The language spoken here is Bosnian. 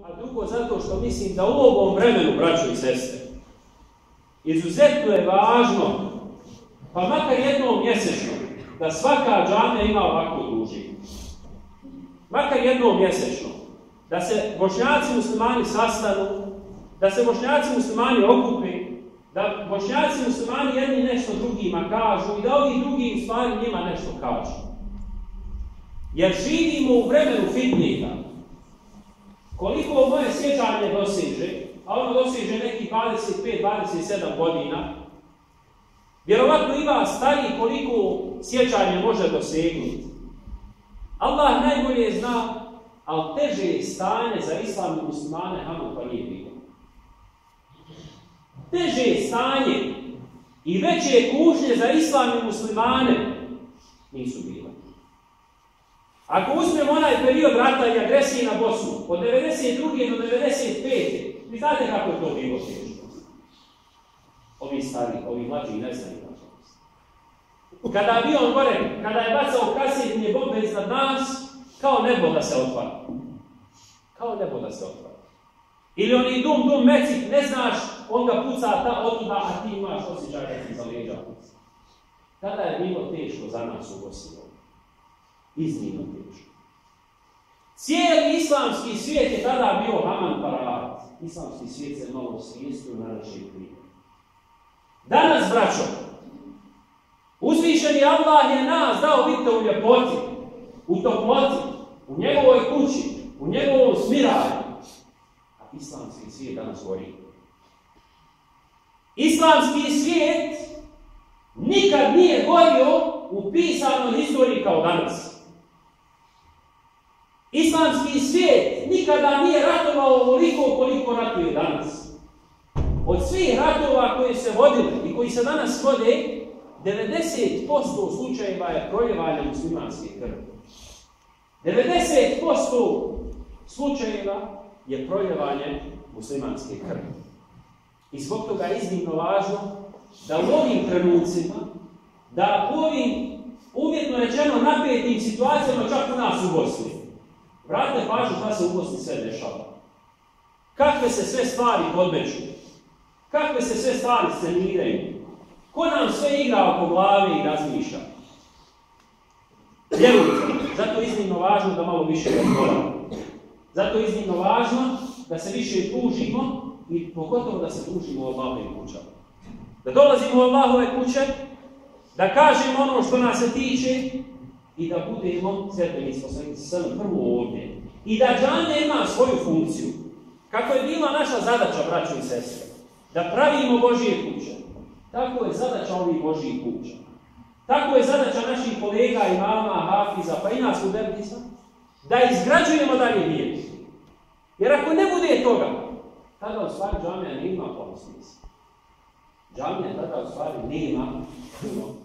a drugo zato što mislim da u ovom vremenu, braćo i sestre, izuzetno je važno, pa makar jednom mjesečno, da svaka džamija ima ovakvu dužinu. Makar jednom mjesečno. Da se Bošnjaci muslimani sastanu, da se Bošnjaci muslimani okupi, da Bošnjaci muslimani jedni nešto drugima kažu i da ovi drugi u stvari njima nešto kažu. Jer živimo u vremenu fitnika. Koliko moje sjećanje doseže, a ono doseže nekih 25-27 godina, vjerovatno ima stariji koliko sjećanje može dosegnuti. Allah najbolje zna, ali teže je stanje za islam i muslimane Hamu pa nije bilo. Teže je stanje i veće kušnje za islam i muslimane nisu bile. Ako uzmemo onaj period rata i agresije na Bosnu, od 92. do 95. vi znate kako je to bilo teško. Ovi stari, ovi mlađi ne znaju kako. Kada avion gore, kada je bacao kasetne bombe iznad nas, kao nebo da se otvara. Kao nebo da se otvara. Ili oni dum, mecik, ne znaš, on ga puca otuda, a ti imaš osjećaj da ti za leđa puca. Tada je bilo teško za nas u Bosni. Iznimno teško. Cijeli islamski svijet je tada bio Haman Parat. Islamski svijet se malo svijestio na naših kriva. Danas, braćo, uzvišeni Allah je nas dao vidite u ljepoti, u toploti, u njegovoj kući, u njegovom smiraju. A islamski svijet danas gori. Islamski svijet nikad nije gorio u pisanoj historiji kao danas. Islamski svijet nikada nije ratovao ovoliko koliko ratuje danas. Od svih ratova koji se vodili i koji se danas vode, 90% slučajeva je proljevanje muslimanske krvi. 90% slučajeva je proljevanje muslimanske krvi. I zbog toga je iznimno važno da u ovim trenucima, da u ovim uvjetno rečeno napetim situacijama čak u nas u Bosni, vratite pažnju šta se u Bosni sve dešava. Kakve se sve stvari podmeću, kakve se sve stvari sceniraju, ko nam sve igra oko glave i razmišlja. Vjerujte, zato je iznimno važno da malo više razgovaramo. Zato je iznimno važno da se više družimo i pogotovo da se družimo u Allahove kuće. Da dolazimo u Allahove kuće, da kažemo ono što nas se tiče i da budemo sredbenici poslanici prvo ovdje. I da džamija ima svoju funkciju. Kako je bila naša zadaća, braćo i sestre, da pravimo Božije kuće, tako je zadaća ovih Božijih kuća. Tako je zadaća naših kolega, imama, hafiza, pa i nas u Debnica, da izgrađujemo dalje vijek. Jer ako ne bude toga, tada u stvari džamija nema puno smisla. Džamija tada u stvari nema puno